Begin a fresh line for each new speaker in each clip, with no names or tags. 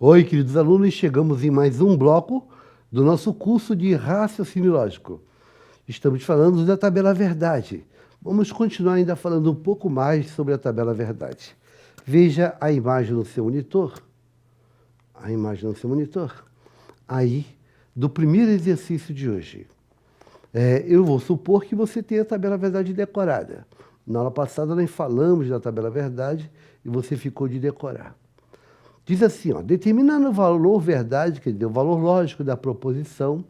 Oi, queridos alunos, chegamos em mais um bloco do nosso curso de raciocínio lógico. Estamos falando da tabela verdade. Vamos continuar ainda falando um pouco mais sobre a tabela verdade. Veja a imagem no seu monitor. A imagem no seu monitor. Aí, do primeiro exercício de hoje. Eu vou supor que você tenha a tabela verdade decorada. Na aula passada nós falamos da tabela verdade e você ficou de decorar. Diz assim, ó, determinando o valor verdade, quer dizer, o valor lógico da proposição,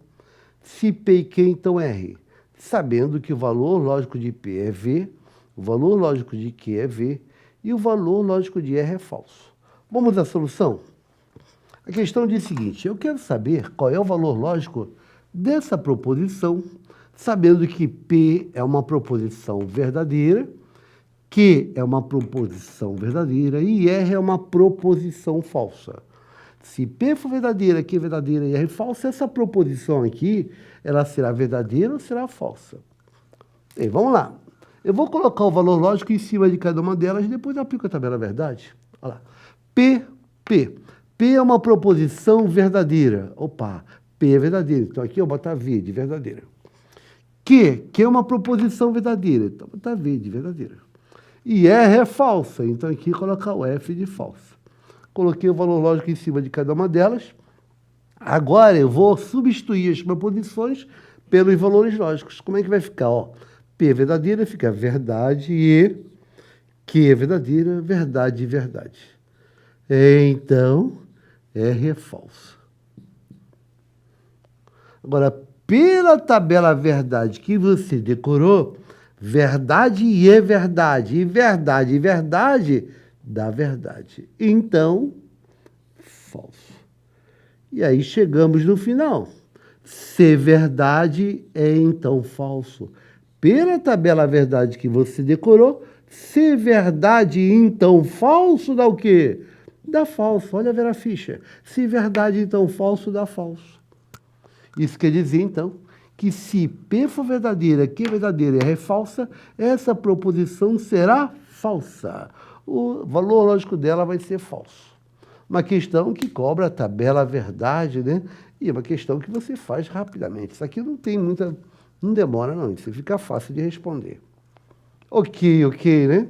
se P e Q, então R. Sabendo que o valor lógico de P é V, o valor lógico de Q é V e o valor lógico de R é falso. Vamos à solução? A questão diz o seguinte, eu quero saber qual é o valor lógico dessa proposição, sabendo que P é uma proposição verdadeira, Q é uma proposição verdadeira e R é uma proposição falsa. Se P for verdadeira, Q é verdadeira e R é falsa, essa proposição aqui, ela será verdadeira ou será falsa? Bem, vamos lá. Eu vou colocar o valor lógico em cima de cada uma delas e depois eu aplico a tabela verdade. Olha lá. P. P é uma proposição verdadeira. Opa, P é verdadeira. Então aqui eu vou botar V de verdadeira. Q é uma proposição verdadeira. Então vou botar V de verdadeira. E R é falsa, então aqui colocar o F de falsa. Coloquei o valor lógico em cima de cada uma delas. Agora eu vou substituir as proposições pelos valores lógicos. Como é que vai ficar? Ó, P é verdadeira, fica verdade e Q é verdadeira, verdade e verdade. Então, R é falso. Agora, pela tabela verdade que você decorou, verdade e é verdade, e verdade dá verdade. Então, falso. E aí chegamos no final. Se verdade é então falso. Pela tabela verdade que você decorou, se verdade então falso dá o quê? Dá falso. Olha ver a ficha. Se verdade então falso dá falso. Isso quer dizer então que se P for verdadeira, Q é verdadeira e R é falsa, essa proposição será falsa. O valor lógico dela vai ser falso. Uma questão que cobra a tabela verdade, né? E é uma questão que você faz rapidamente. Isso aqui não tem muita... não demora não, isso fica fácil de responder. Ok, né?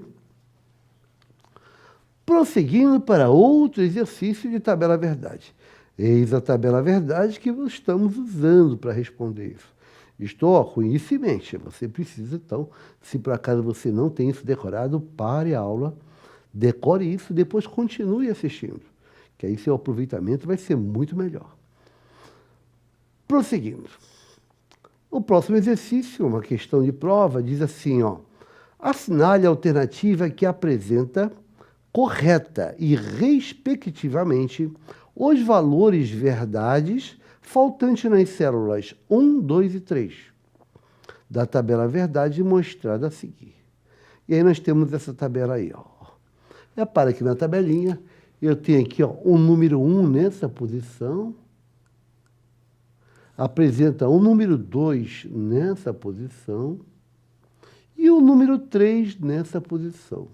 Prosseguindo para outro exercício de tabela verdade. Eis a tabela verdade que estamos usando para responder isso. Estou com isso em mente. Você precisa, então, se por acaso você não tem isso decorado, pare a aula, decore isso, depois continue assistindo, que aí seu aproveitamento vai ser muito melhor. Prosseguindo. O próximo exercício, uma questão de prova, diz assim, ó, assinale a alternativa que apresenta correta e, respectivamente, os valores verdades faltantes nas células 1, 2 e 3 da tabela verdade mostrada a seguir. E aí nós temos essa tabela aí, ó. Repara que na tabelinha eu tenho aqui, ó, o número 1 nessa posição, apresenta o número 2 nessa posição e o número 3 nessa posição.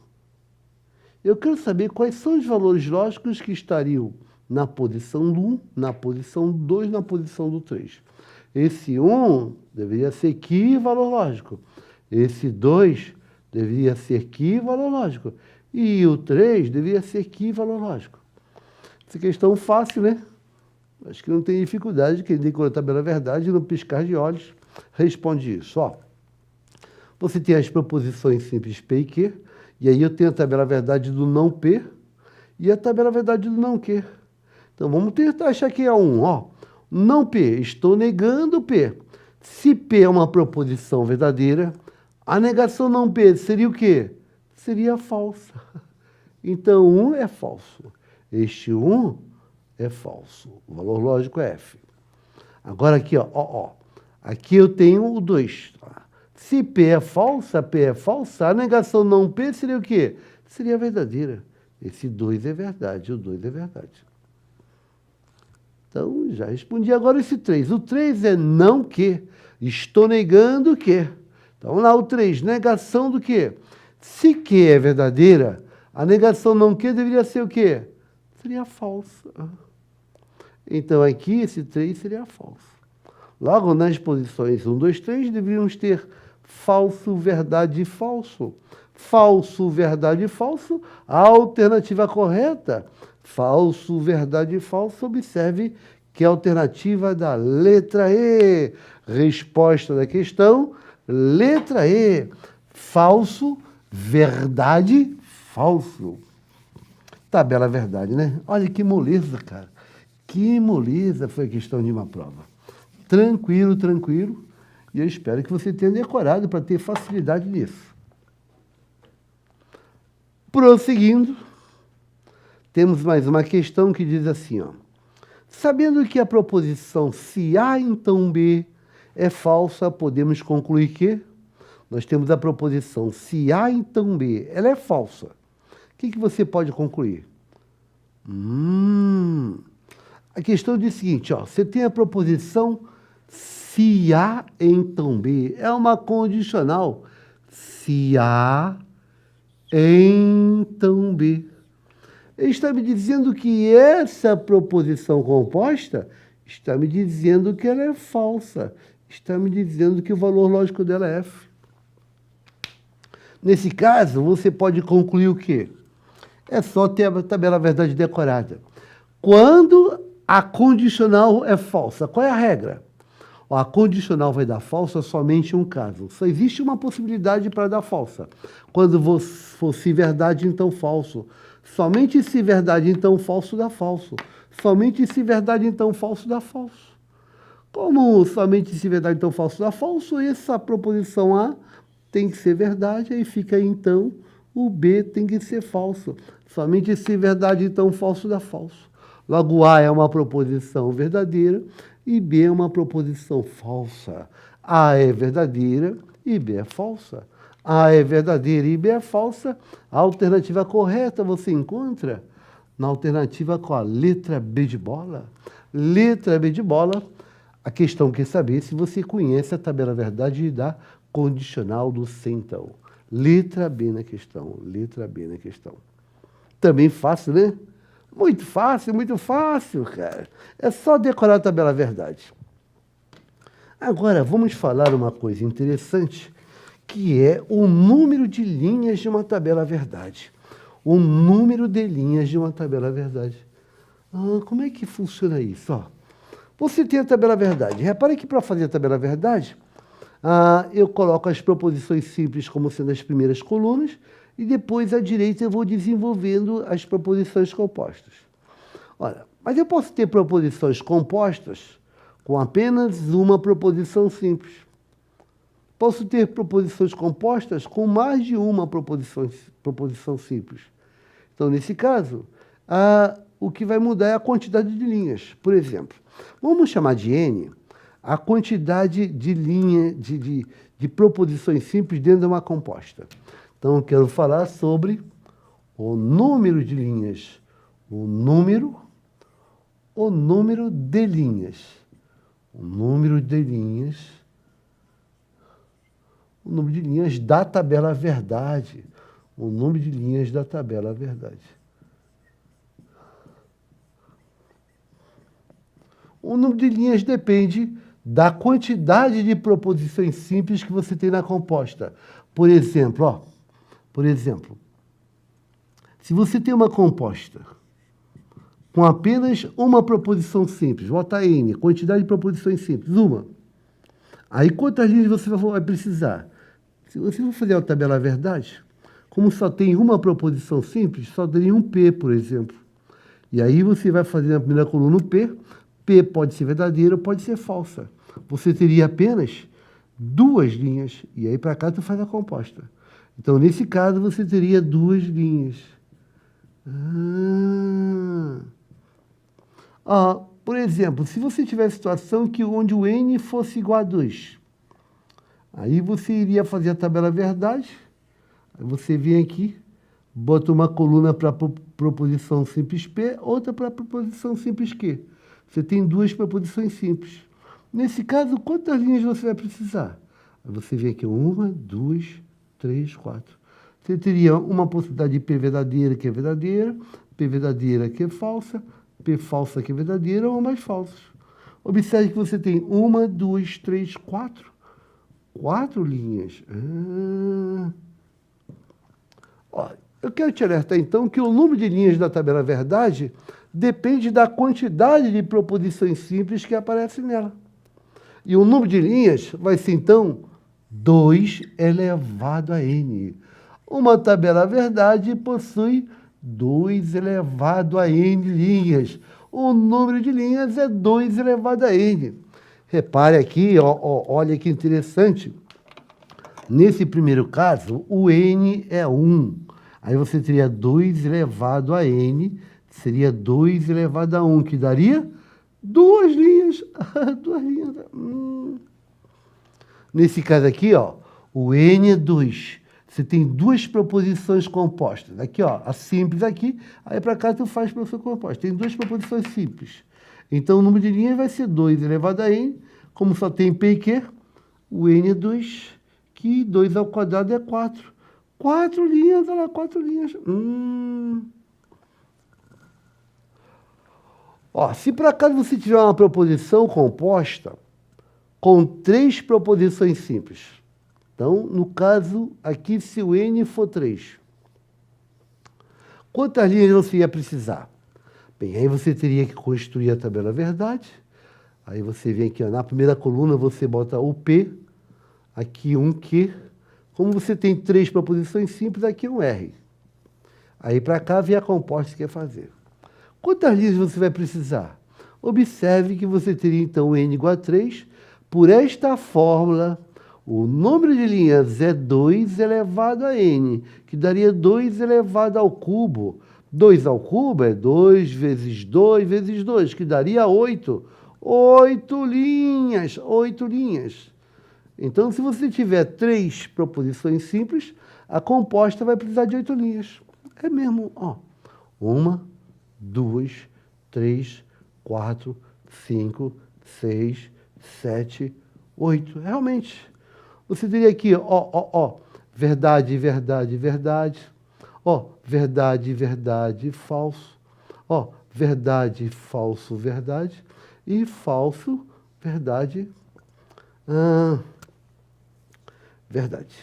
Eu quero saber quais são os valores lógicos que estariam na posição do 1, na posição do 2, na posição do 3. Esse 1 deveria ser que valor lógico. Esse 2 deveria ser que valor lógico. E o 3 deveria ser que valor lógico. Essa questão fácil, né? Acho que não tem dificuldade. Quem decorou a tabela verdade, no piscar de olhos, responde isso. Ó, você tem as proposições simples P e Q, e aí eu tenho a tabela verdade do não P e a tabela verdade do não Q. Então, vamos tentar achar que é 1, ó. Não P, estou negando P. Se P é uma proposição verdadeira, a negação não P seria o quê? Seria falsa. Então, 1 é falso. Este 1 é falso. O valor lógico é F. Agora aqui, ó. Aqui eu tenho o 2. Se P é falsa, a negação não P seria o quê? Seria verdadeira. Esse 2 é verdade, o 2 é verdade. Então, já respondi agora esse 3. O 3 é não que. Estou negando o que. Então, vamos lá, o 3, negação do que? Se que é verdadeira, a negação não que deveria ser o quê? Seria falsa. Então, aqui, esse 3 seria falso. Logo, nas posições 1, 2, 3, deveríamos ter falso, verdade e falso. Falso, verdade e falso. A alternativa correta, falso, verdade e falso. Observe que é a alternativa da letra E. Resposta da questão, letra E. Falso, verdade, falso. Tabela verdade, né? Olha que moleza, cara. Que moleza foi a questão de uma prova. Tranquilo, tranquilo. E eu espero que você tenha decorado para ter facilidade nisso. Prosseguindo, temos mais uma questão que diz assim, ó. Sabendo que a proposição se A, então B é falsa, podemos concluir que nós temos a proposição se A, então B, ela é falsa. O que você pode concluir? A questão diz o seguinte, ó, você tem a proposição se A, então B, é uma condicional. Se A, então B. Ele está me dizendo que essa proposição composta está me dizendo que ela é falsa. Está me dizendo que o valor lógico dela é F. Nesse caso, você pode concluir o quê? É só ter a tabela verdade decorada. Quando a condicional é falsa, qual é a regra? A condicional vai dar falsa somente em um caso. Só existe uma possibilidade para dar falsa. Quando for se verdade, então falso. Somente se verdade, então falso, dá falso. Somente se verdade, então falso, dá falso. Como somente se verdade, então falso, dá falso, essa proposição A tem que ser verdade, aí fica então o B tem que ser falso. Somente se verdade, então falso, dá falso. Logo, A é uma proposição verdadeira e B é uma proposição falsa. A é verdadeira e B é falsa. A é verdadeira e B é falsa. A alternativa correta você encontra na alternativa com a letra B de bola. Letra B de bola. A questão quer saber se você conhece a tabela verdade da condicional do se então. Letra B na questão. Letra B na questão. Também fácil, né? Muito fácil, cara. É só decorar a tabela verdade. Agora, vamos falar uma coisa interessante, que é o número de linhas de uma tabela verdade. O número de linhas de uma tabela verdade. Como é que funciona isso? Ó, você tem a tabela verdade. Repare que para fazer a tabela verdade, eu coloco as proposições simples como sendo as primeiras colunas, e depois à direita eu vou desenvolvendo as proposições compostas. Olha, mas eu posso ter proposições compostas com apenas uma proposição simples. Posso ter proposições compostas com mais de uma proposição simples. Então, nesse caso, o que vai mudar é a quantidade de linhas. Por exemplo, vamos chamar de N a quantidade de linhas, de proposições simples dentro de uma composta. Então, eu quero falar sobre o número de linhas. O número de linhas. O número de linhas. O número de linhas da tabela verdade. O número de linhas da tabela verdade. O número de linhas depende da quantidade de proposições simples que você tem na composta. Por exemplo, se você tem uma composta com apenas uma proposição simples, bota N, quantidade de proposições simples, uma. Aí quantas linhas você vai precisar? Se você for fazer a tabela verdade, como só tem uma proposição simples, só teria um P, por exemplo. E aí você vai fazer na primeira coluna o P. P pode ser verdadeira ou pode ser falsa. Você teria apenas duas linhas. E aí para cá tu faz a composta. Então, nesse caso, você teria duas linhas. Por exemplo, se você tiver a situação onde o N fosse igual a 2, aí você iria fazer a tabela verdade, aí você vem aqui, bota uma coluna para a proposição simples P, outra para a proposição simples Q. Você tem duas proposições simples. Nesse caso, quantas linhas você vai precisar? Aí você vem aqui, 1, 2, 3, 4. Você teria uma possibilidade de P verdadeira, que é verdadeira, P verdadeira, que é falsa, P falso aqui é verdadeiro ou mais falsos. Observe que você tem 1, 2, 3, 4. 4 linhas. Ó, eu quero te alertar, então, que o número de linhas da tabela verdade depende da quantidade de proposições simples que aparecem nela. E o número de linhas vai ser, então, 2 elevado a n. Uma tabela verdade possui 2 elevado a n linhas. O número de linhas é 2 elevado a n. Repare aqui, olha que interessante. Nesse primeiro caso, o n é 1. Aí você teria 2 elevado a n, seria 2 elevado a 1, que daria 2 linhas. 2 linhas. Nesse caso aqui, ó, o n é 2. Você tem duas proposições compostas. Aqui, ó, a simples aqui, aí para cá tu faz proposição composta. Tem duas proposições simples. Então, o número de linhas vai ser 2 elevado a n. Como só tem P e Q, o n é 2, que 2 ao quadrado é 4. 4 linhas, olha lá, 4 linhas. Ó, se por acaso você tiver uma proposição composta com 3 proposições simples. Então, no caso aqui, se o n for 3, quantas linhas você ia precisar? Bem, aí você teria que construir a tabela verdade. Aí você vem aqui, ó, na primeira coluna você bota o P, aqui um Q. Como você tem 3 proposições simples, aqui um R. Aí para cá vem a composta que quer fazer. Quantas linhas você vai precisar? Observe que você teria então n igual a 3. Por esta fórmula, o número de linhas é 2 elevado a n, que daria 2 elevado ao cubo. 2 ao cubo é 2 vezes 2 vezes 2, que daria 8. 8 linhas, 8 linhas. Então, se você tiver 3 proposições simples, a composta vai precisar de 8 linhas. É mesmo, ó. 1, 2, 3, 4, 5, 6, 7, 8. Realmente. Você teria aqui, ó, verdade, verdade, verdade. Ó, verdade, verdade, falso. Ó, verdade, falso, verdade. E falso, verdade, verdade.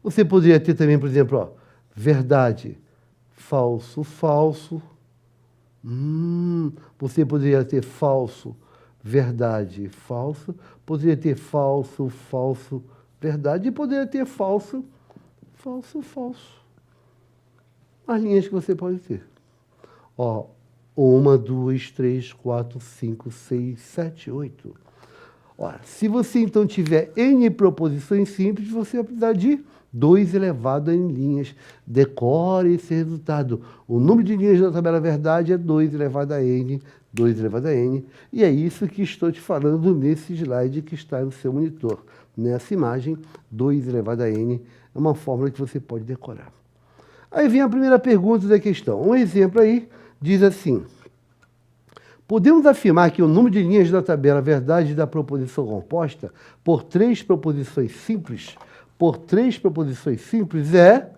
Você poderia ter também, por exemplo, ó, verdade, falso, falso. Você poderia ter falso, verdade, falso. Poderia ter falso, falso, verdade. E poderia ter falso, falso, falso. As linhas que você pode ter. Ó, 1, 2, 3, 4, 5, 6, 7, 8. Ora, se você então tiver n proposições simples, você vai precisar de 2 elevado a n linhas. Decore esse resultado. O número de linhas da tabela verdade é 2 elevado a n, 2 elevado a n. E é isso que estou te falando nesse slide que está no seu monitor. Nessa imagem, 2 elevado a n é uma fórmula que você pode decorar. Aí vem a primeira pergunta da questão. Um exemplo aí diz assim: podemos afirmar que o número de linhas da tabela verdade da proposição composta por 3 proposições simples, é...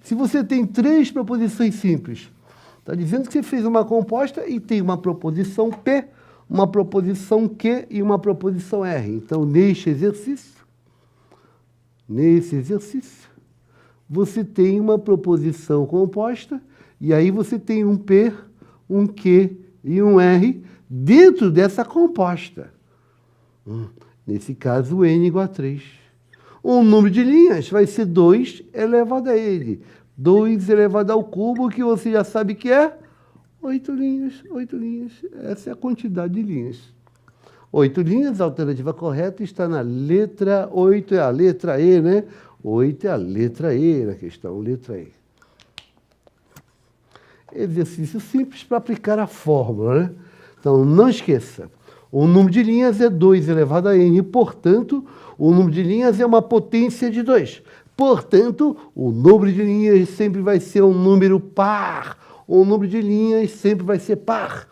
se você tem 3 proposições simples, está dizendo que você fez uma composta e tem uma proposição P, uma proposição Q e uma proposição R. Então, nesse exercício, você tem uma proposição composta e aí você tem um P, um Q e um R dentro dessa composta. Nesse caso, o n igual a 3. O número de linhas vai ser 2 elevado a n. 2 elevado ao cubo, que você já sabe que é 8 linhas. 8 linhas. Essa é a quantidade de linhas. 8 linhas, a alternativa correta está na letra 8, é a letra E, né? 8 é a letra E na questão, letra E. Exercício simples para aplicar a fórmula, né? Então, não esqueça, o número de linhas é 2 elevado a n, portanto, o número de linhas é uma potência de 2. Portanto, o número de linhas sempre vai ser um número par. O número de linhas sempre vai ser par,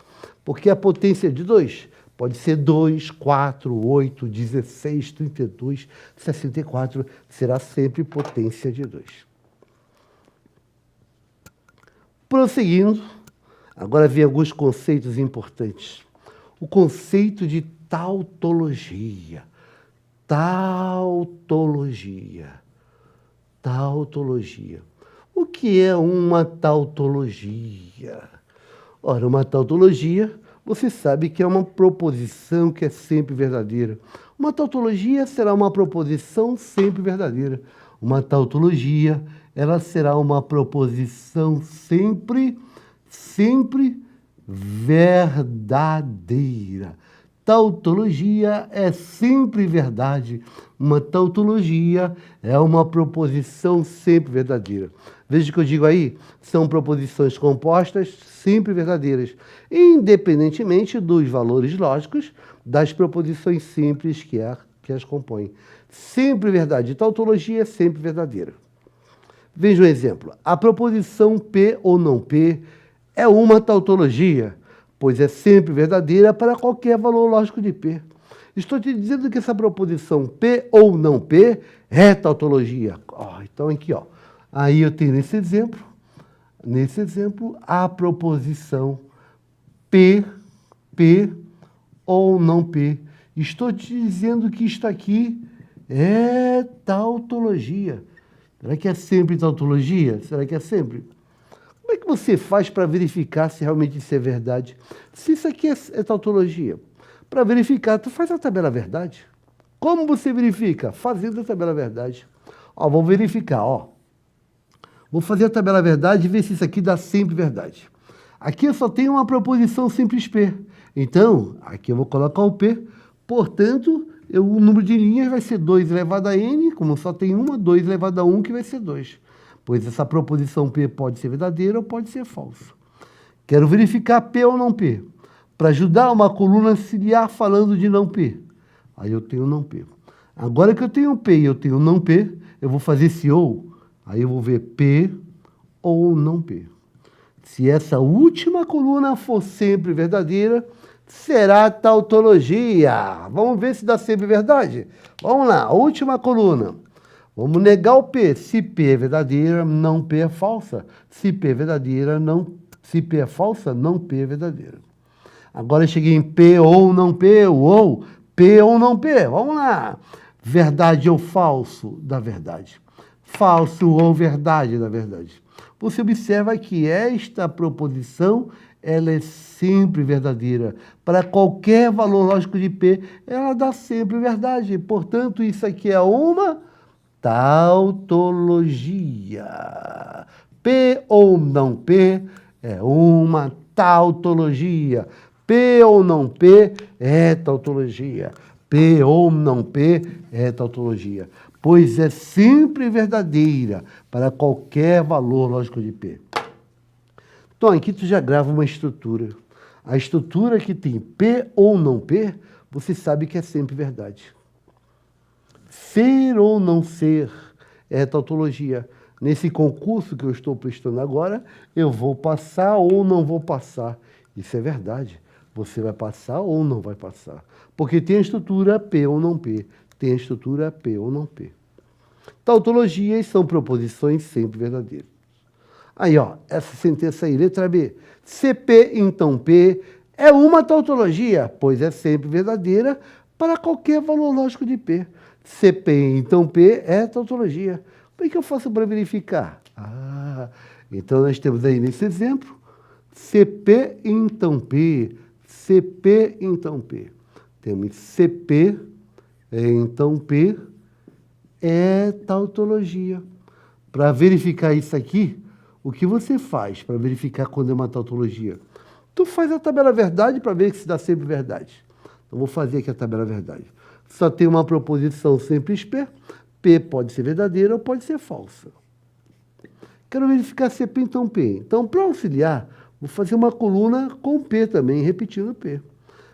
porque a potência é de 2. Pode ser 2, 4, 8, 16, 32, 64, será sempre potência de 2. Prosseguindo, Agora vem alguns conceitos importantes. O conceito de tautologia. Tautologia. Tautologia. O que é uma tautologia? Ora, uma tautologia, você sabe que é uma proposição que é sempre verdadeira. Uma tautologia será uma proposição sempre verdadeira. Uma tautologia, ela será uma proposição sempre verdadeira. Tautologia é sempre verdade. Uma tautologia é uma proposição sempre verdadeira. Veja o que eu digo aí, são proposições compostas sempre verdadeiras, independentemente dos valores lógicos das proposições simples que as compõem. Sempre verdade. Tautologia é sempre verdadeira. Veja um exemplo. A proposição P ou não P é uma tautologia, pois é sempre verdadeira para qualquer valor lógico de P. Estou te dizendo que essa proposição P ou não P é tautologia. Então aqui, aí eu tenho nesse exemplo, a proposição P ou não P. Estou te dizendo que isto aqui é tautologia. Será que é sempre tautologia? Será que é sempre? Como é que você faz para verificar se realmente isso é verdade? Se isso aqui é tautologia, para verificar, tu faz a tabela verdade. Como você verifica? Fazendo a tabela verdade. Vou verificar, Vou fazer a tabela verdade e ver se isso aqui dá sempre verdade. Aqui eu só tenho uma proposição simples P. Então, aqui eu vou colocar o P. Portanto, o número de linhas vai ser 2 elevado a n, como só tem uma, 2 elevado a 1, que vai ser 2. Pois essa proposição P pode ser verdadeira ou pode ser falsa. Quero verificar P ou não P. Para ajudar uma coluna auxiliar falando de não P. Aí eu tenho não P. Agora que eu tenho P e eu tenho não P, eu vou fazer esse ou. Aí eu vou ver P ou não P. Se essa última coluna for sempre verdadeira, será tautologia. Vamos ver se dá sempre verdade? Vamos lá, a última coluna. Vamos negar o P. Se P é verdadeira, não P é falsa. Se P é verdadeira, se P é falsa, não P é verdadeira. Agora eu cheguei em P ou não P, ou P ou não P. Vamos lá. Verdade ou falso da verdade. Falso ou verdade da verdade. Você observa que esta proposição ela é sempre verdadeira. Para qualquer valor lógico de P, ela dá sempre verdade. Portanto, isso aqui é uma tautologia. P ou não P é uma tautologia. P ou não P é tautologia. P ou não P é tautologia. Pois é sempre verdadeira para qualquer valor lógico de P. Então, aqui tu já grava uma estrutura. A estrutura que tem P ou não P, você sabe que é sempre verdade. Ser ou não ser é tautologia. Nesse concurso que eu estou prestando agora, eu vou passar ou não vou passar. Isso é verdade. Você vai passar ou não vai passar. Porque tem a estrutura P ou não P. Tem a estrutura P ou não P. Tautologias são proposições sempre verdadeiras. Aí, essa sentença aí, letra B. Se P, então P, é uma tautologia, pois é sempre verdadeira para qualquer valor lógico de P. Se P, então P, é tautologia. Como é que eu faço para verificar? Então nós temos aí nesse exemplo, CP, então P, CP, então P. Temos CP, então P, é tautologia. Para verificar isso aqui, o que você faz para verificar quando é uma tautologia? Tu faz a tabela verdade para ver se dá sempre verdade. Então, vou fazer aqui a tabela verdade. Só tem uma proposição simples P. P pode ser verdadeira ou pode ser falsa. Quero verificar se é P, então P. Então, para auxiliar, vou fazer uma coluna com P também, repetindo P.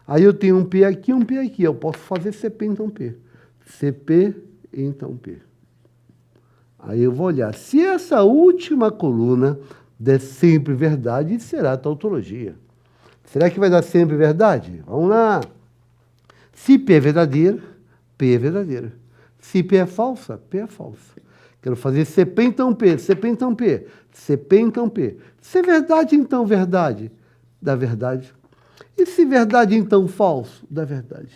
Aí eu tenho um P aqui e um P aqui. Eu posso fazer CP, então P. CP, então P. Aí eu vou olhar. Se essa última coluna der sempre verdade, será tautologia. Será que vai dar sempre verdade? Vamos lá. Se P é verdadeira, P é verdadeira. Se P é falsa, P é falsa. Quero fazer CP, então P. CP, então P. CP, então P. Se é verdade, então verdade. da verdade. E se verdade, então falso, da verdade.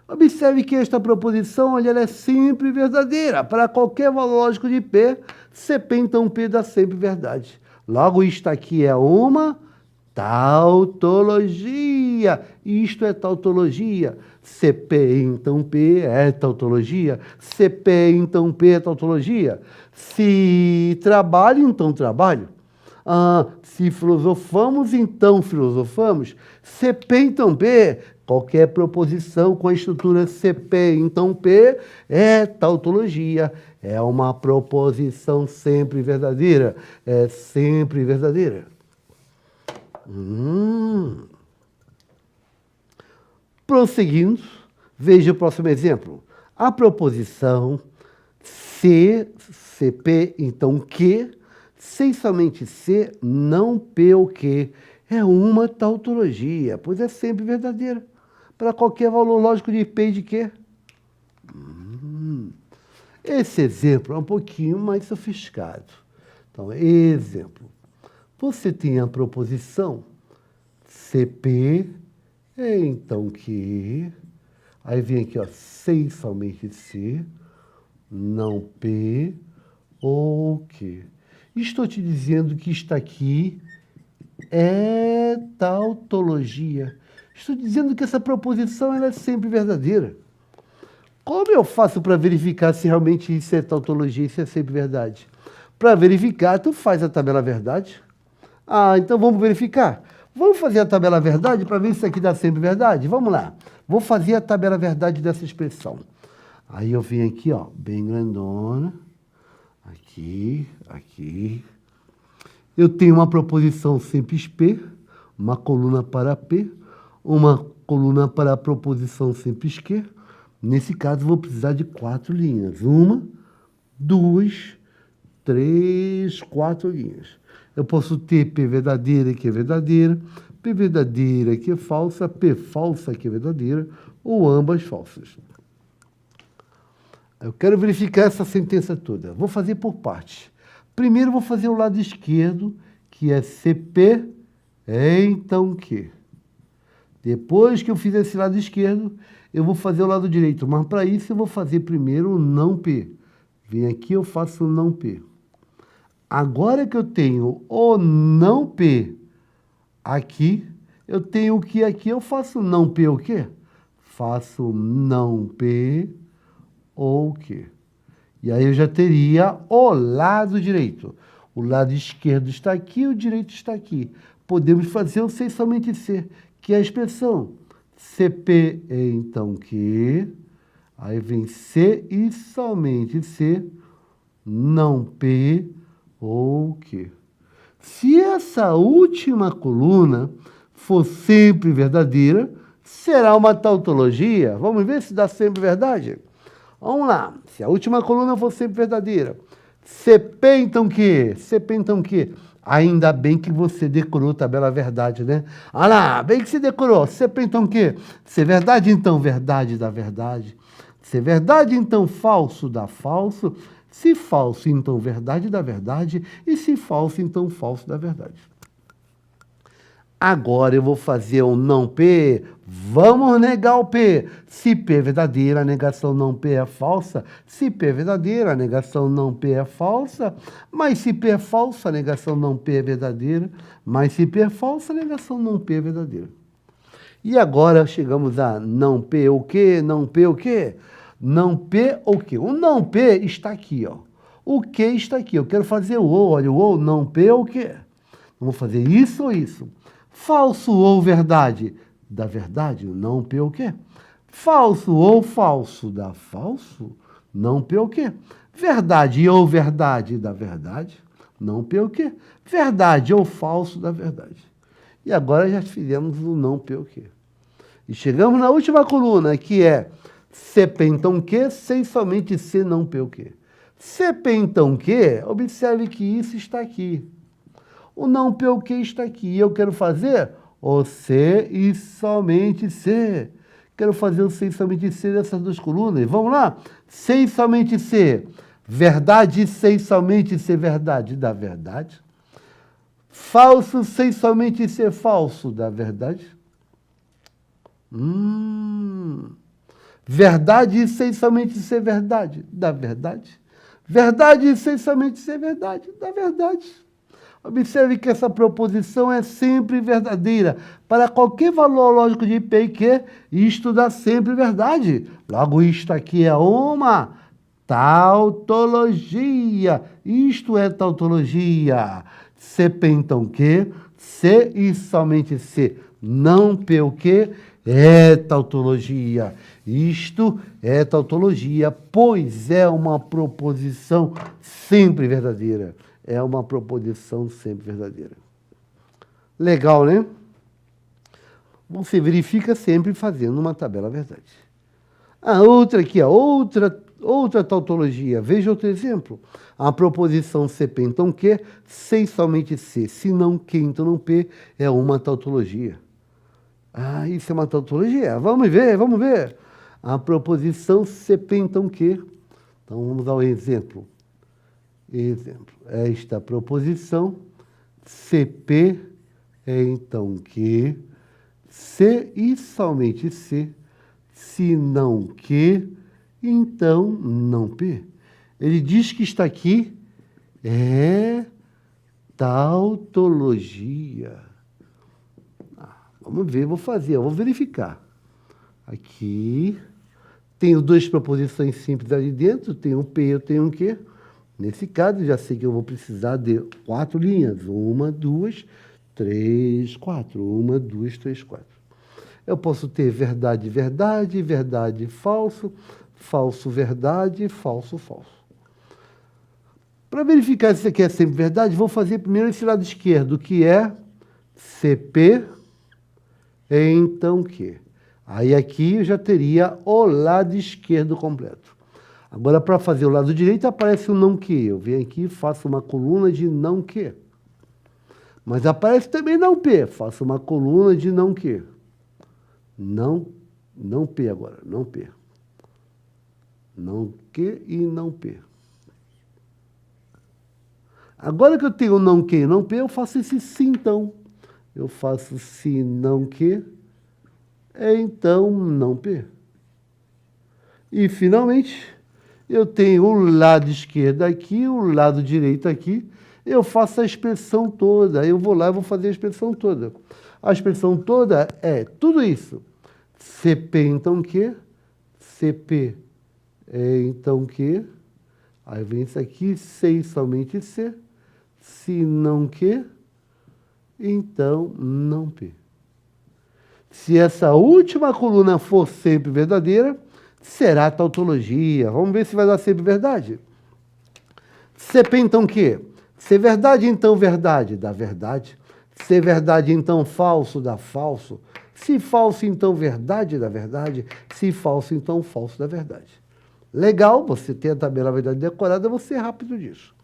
Observe que esta proposição, olha, ela é sempre verdadeira. Para qualquer valor lógico de P, CP, então P dá sempre verdade. Logo, isto aqui é uma tautologia. Isto é tautologia. CP, então P é tautologia. CP, então P é tautologia. Se trabalho, então trabalho. Se filosofamos, então filosofamos. CP, então P, qualquer proposição com a estrutura CP, então P, é tautologia. É uma proposição sempre verdadeira. É sempre verdadeira. Prosseguindo, veja o próximo exemplo. A proposição CP, então que, sem somente C, não P ou que, é uma tautologia, pois é sempre verdadeira, para qualquer valor lógico de P e de Q. Esse exemplo é um pouquinho mais sofisticado. Então, exemplo. Você tem a proposição CP, então que, aí vem aqui, ó, sem somente C, não P ou que. Estou te dizendo que isto aqui é tautologia. Estou dizendo que essa proposição ela é sempre verdadeira. Como eu faço para verificar se realmente isso é tautologia, isso é sempre verdade? Para verificar, tu faz a tabela verdade. Então vamos verificar. Vamos fazer a tabela verdade para ver se isso aqui dá sempre verdade? Vamos lá. Vou fazer a tabela verdade dessa expressão. Aí eu venho aqui, ó, bem grandona. Aqui, aqui. Eu tenho uma proposição simples P, uma coluna para P, uma coluna para a proposição simples Q. Nesse caso, vou precisar de 4 linhas. 1, 2, 3, 4 linhas. Eu posso ter P verdadeira, que é verdadeira, P verdadeira, que é falsa, P falsa, que é verdadeira, ou ambas falsas. Eu quero verificar essa sentença toda. Vou fazer por partes. Primeiro, vou fazer o lado esquerdo, que é CP, então que. Depois que eu fizer esse lado esquerdo, eu vou fazer o lado direito. Mas, para isso, eu vou fazer primeiro o não P. Vem aqui, eu faço o não P. Agora que eu tenho o não P aqui, eu tenho o que aqui, eu faço não P o quê? Faço não P ou quê? E aí eu já teria o lado direito. O lado esquerdo está aqui, o direito está aqui. Podemos fazer o sem somente C, que é a expressão CP, então que, aí vem C e somente C, não P ou que. Se essa última coluna for sempre verdadeira, será uma tautologia. Vamos ver se dá sempre verdade? Vamos lá. Se a última coluna for sempre verdadeira, CP então que? CP então que? Ainda bem que você decorou a tabela verdade, né? Olha lá, bem que você decorou. CP então que? Se verdade, então verdade dá verdade. Se verdade, então falso dá falso. Se falso, então verdade dá verdade. E se falso, então falso dá verdade. Agora eu vou fazer o não P. Vamos negar o P. Se P é verdadeira, a negação não P é falsa. Se P é verdadeira, a negação não P é falsa. Mas se P é falsa, a negação não P é verdadeira. Mas se P é falsa, a negação não P é verdadeira. E agora chegamos a não P o quê? Não P o quê? Não P o quê? O não P está aqui, ó. O que está aqui? Eu quero fazer o ou. Olha, o ou, não P o quê? Vamos fazer isso ou isso? Falso ou verdade? Dá verdade, não P o quê? Falso ou falso? Dá falso, não P o quê? Verdade ou verdade? Dá verdade, não P o quê? Verdade ou falso? Dá verdade. E agora já fizemos o não P o quê? E chegamos na última coluna, que é CP então que, sem somente C não P o quê? CP então que, observe que isso está aqui. O não P o que está aqui. E eu quero fazer o C e somente C. Quero fazer o C e somente C dessas duas colunas. Vamos lá? C e somente C. Verdade, C e somente C. Verdade dá verdade. Falso sem somente ser falso, da verdade. Verdade sem somente ser verdade, da verdade. Verdade sem somente ser verdade, da verdade. Observe que essa proposição é sempre verdadeira. Para qualquer valor lógico de P e Q, isto dá sempre verdade. Logo, isto aqui é uma tautologia. Isto é tautologia. CP, então, Q. C e somente C. Não P o Q. É tautologia. Isto é tautologia, pois é uma proposição sempre verdadeira. É uma proposição sempre verdadeira. Legal, né? Você verifica sempre fazendo uma tabela verdade. A outra aqui, a outra tautologia. Veja outro exemplo. A proposição CP, então Q, sem somente C. Se não Q, então não P, é uma tautologia. Ah, isso é uma tautologia. Vamos ver, vamos ver. A proposição CP, então Q. Então, vamos dar um exemplo. Exemplo. Esta proposição CP é, então, Q. C e somente C. Se não Q, então não P. Ele diz que está aqui é tautologia. Vamos ver, vou fazer, eu vou verificar. Aqui, tenho duas proposições simples ali dentro, tem um P, eu tenho um Q. Nesse caso, já sei que eu vou precisar de 4 linhas. 1, 2, 3, 4. 1, 2, 3, 4. Eu posso ter verdade, verdade, verdade, falso, falso, verdade, falso, falso. Para verificar se isso aqui é sempre verdade, vou fazer primeiro esse lado esquerdo, que é CP, então Q. Aí aqui eu já teria o lado esquerdo completo. Agora, para fazer o lado direito, aparece o não Q. Eu venho aqui e faço uma coluna de não Q. Mas aparece também não P. Faço uma coluna de não Q. Não P agora, não P. Não Q e não P. Agora que eu tenho não Q e não P, eu faço esse sim, então. Eu faço se não Q, então não P. E, finalmente, eu tenho o lado esquerdo aqui, o lado direito aqui. Eu faço a expressão toda. Eu vou lá e vou fazer a expressão toda. A expressão toda é tudo isso. CP, então Q. CP, então Q. Aí vem isso aqui, C e somente C. Se não Q, então não P. Se essa última coluna for sempre verdadeira, será tautologia. Vamos ver se vai dar sempre verdade. CP, então Q. Se verdade, então verdade, dá verdade. Se verdade, então falso, dá falso. Se falso, então verdade, dá verdade. Se falso, então falso, dá verdade. Legal, você tem a tabela verdade decorada, você é rápido disso.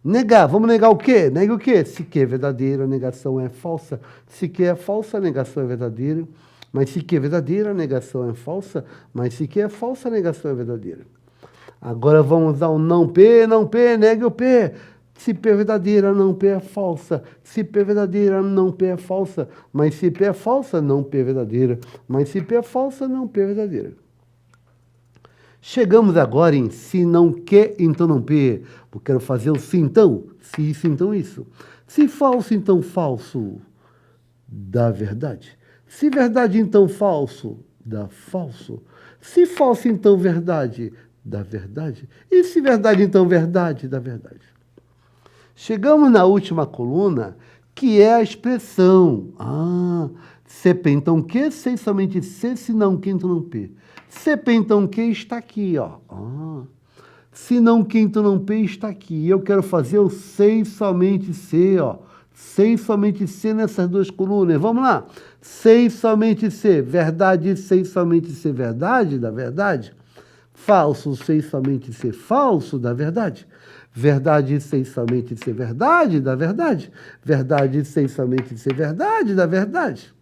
Negar, vamos negar o quê? Nega o quê? Se Q é verdadeiro, a negação é falsa. Se Q é falsa, a negação é verdadeira. Mas se Q é verdadeira, a negação é falsa. Mas se Q é falsa, a negação é verdadeira. Agora vamos ao não P, negue o P. Se P é verdadeira, não P é falsa. Se P é verdadeira, não P é falsa. Mas se P é falsa, não P é verdadeira. Mas se P é falsa, não P é verdadeira. Chegamos agora em se não Q, então não P. Eu quero fazer o se então. Se isso, então isso. Se falso, então falso, dá verdade. Se verdade, então falso, dá falso. Se falso, então verdade, dá verdade. E se verdade, então verdade, dá verdade. Chegamos na última coluna, que é a expressão. CP, então Q, sem somente C, se não Q, então não P. CP, então Q está aqui, ó. Se não Q, então não P está aqui. Eu quero fazer o sem somente C, ó. Sem somente C nessas duas colunas. Vamos lá. Sem somente C, verdade, sem somente C, verdade, da verdade. Falso, sem somente C, falso, da verdade. Verdade sem somente ser verdade, da verdade. Verdade sem somente ser verdade, da verdade.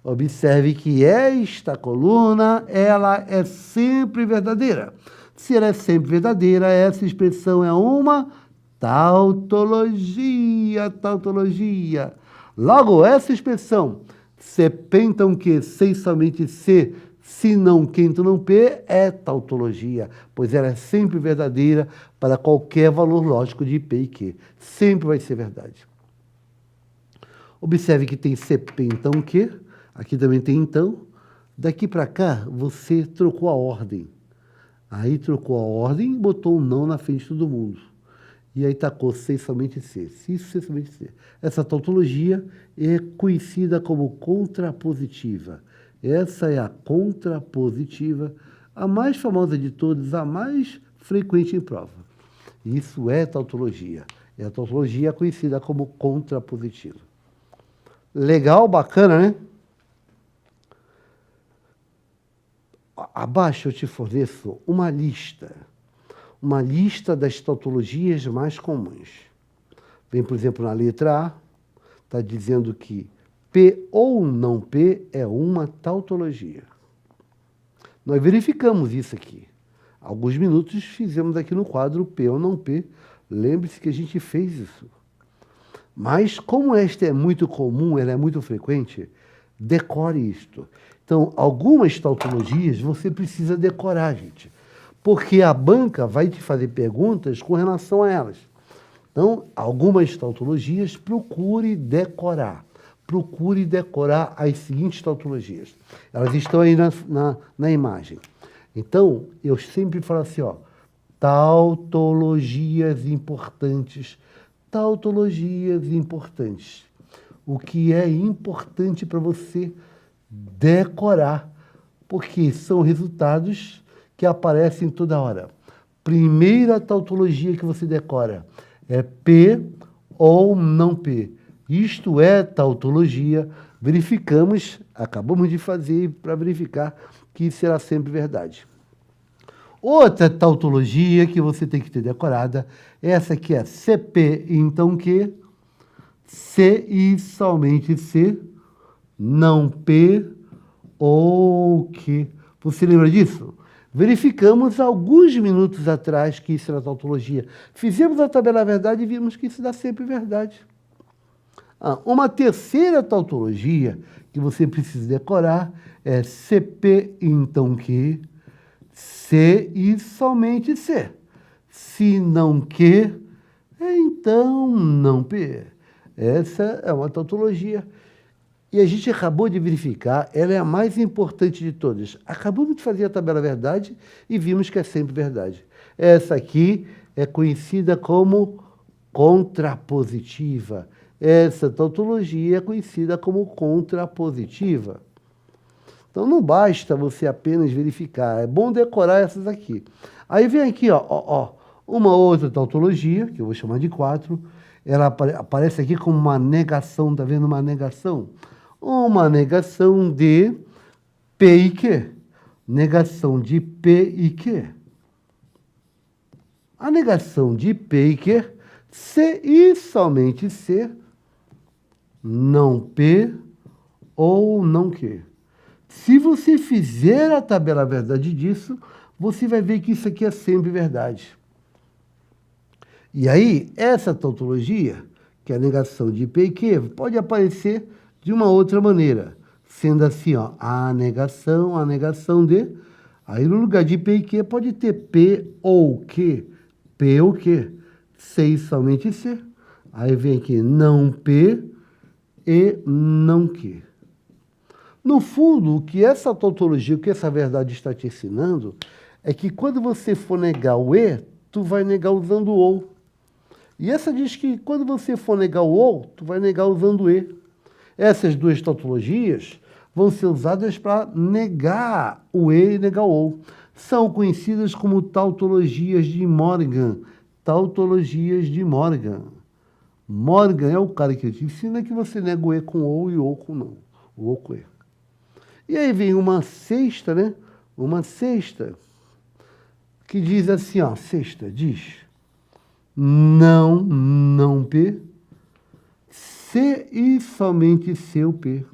Observe que esta coluna, ela é sempre verdadeira. Se ela é sempre verdadeira, essa expressão é uma Tautologia, tautologia. Logo, essa expressão, se pentam que, sei somente se não que, então não P, é tautologia, pois ela é sempre verdadeira para qualquer valor lógico de P e Q. Sempre vai ser verdade. Observe que tem se pentam que, aqui também tem então. Daqui para cá, você trocou a ordem. Aí trocou a ordem e botou um não na frente de todo mundo. E aí tacou se somente se. Se somente se. Essa tautologia é conhecida como contrapositiva. Essa é a contrapositiva, a mais famosa de todas, a mais frequente em prova. Isso é tautologia. É a tautologia conhecida como contrapositiva. Legal, bacana, né? Abaixo eu te forneço uma lista das tautologias mais comuns. Vem, por exemplo, na letra A, está dizendo que P ou não P é uma tautologia. Nós verificamos isso aqui. Há alguns minutos fizemos aqui no quadro P ou não P. Lembre-se que a gente fez isso. Mas, como esta é muito comum, ela é muito frequente, decore isto. Então, algumas tautologias você precisa decorar, gente. Porque a banca vai te fazer perguntas com relação a elas. Então, algumas tautologias, procure decorar. Procure decorar as seguintes tautologias. Elas estão aí na imagem. Então, eu sempre falo assim, ó, tautologias importantes. Tautologias importantes. O que é importante para você decorar, porque são resultados que aparecem toda hora. Primeira tautologia que você decora é P ou não P. Isto é tautologia. Verificamos, acabamos de fazer para verificar que será sempre verdade. Outra tautologia que você tem que ter decorada, essa aqui é CP, então que, se e somente se, não P ou que. Você lembra disso? Verificamos alguns minutos atrás que isso era tautologia. Fizemos a tabela verdade e vimos que isso dá sempre verdade. Uma terceira tautologia que você precisa decorar é CP, então que, se e somente se. Se não que, então não P. Essa é uma tautologia. E a gente acabou de verificar, ela é a mais importante de todas. Acabamos de fazer a tabela verdade e vimos que é sempre verdade. Essa aqui é conhecida como contrapositiva. Essa tautologia é conhecida como contrapositiva. Então, não basta você apenas verificar, é bom decorar essas aqui. Aí vem aqui, uma outra tautologia, que eu vou chamar de 4, ela aparece aqui como uma negação, tá vendo uma negação? Uma negação de P e Q. Negação de P e Q. A negação de P e Q, se e somente se, não P ou não Q. Se você fizer a tabela verdade disso, você vai ver que isso aqui é sempre verdade. E aí, essa tautologia, que é a negação de P e Q, pode aparecer de uma outra maneira, sendo assim, ó, a negação de, aí no lugar de P e Q pode ter P ou Q, P ou Q, se e somente se, aí vem aqui não P e não Q. No fundo, o que essa tautologia, o que essa verdade está te ensinando, é que quando você for negar o E, tu vai negar usando o ou. E essa diz que quando você for negar o ou, tu vai negar usando o E. Essas duas tautologias vão ser usadas para negar o E e negar o ou. São conhecidas como tautologias de Morgan. Tautologias de Morgan. Morgan é o cara que te ensina que você nega o E com ou e ou com não. O ou com E. E aí vem uma sexta, né? Uma sexta que diz assim, ó, sexta diz não P, se e somente seu P.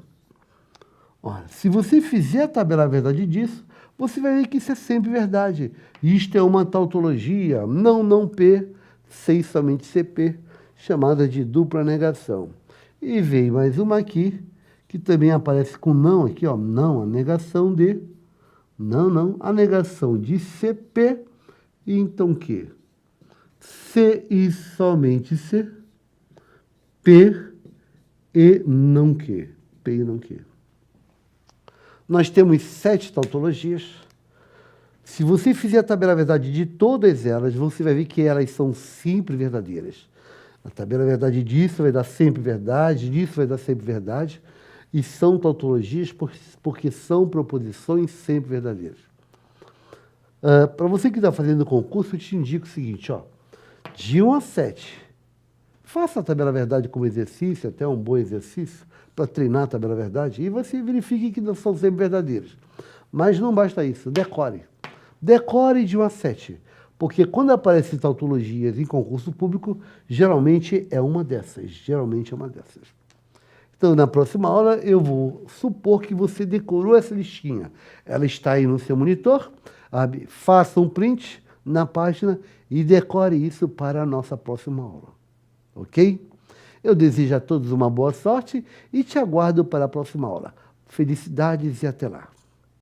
Ora, se você fizer a tabela verdade disso, você vai ver que isso é sempre verdade. Isto é uma tautologia, não P, C e somente CP, chamada de dupla negação. E veio mais uma aqui, que também aparece com não aqui, ó, não, a negação de, não, a negação de CP, e então que? C e somente C, P e não que, P e não que. Nós temos 7 tautologias. Se você fizer a tabela verdade de todas elas, você vai ver que elas são sempre verdadeiras. A tabela verdade disso vai dar sempre verdade, disso vai dar sempre verdade. E são tautologias porque são proposições sempre verdadeiras. Para você que está fazendo o concurso, eu te indico o seguinte, ó, de 1 a 7. Faça a tabela verdade como exercício, até um bom exercício, para treinar a tabela verdade, e você verifique que não são sempre verdadeiras. Mas não basta isso, decore. Decore de 1 a 7, porque quando aparecem tautologias em concurso público, geralmente é uma dessas. Então, na próxima aula, eu vou supor que você decorou essa listinha. Ela está aí no seu monitor. Faça um print na página e decore isso para a nossa próxima aula. Ok? Eu desejo a todos uma boa sorte e te aguardo para a próxima aula. Felicidades e até lá.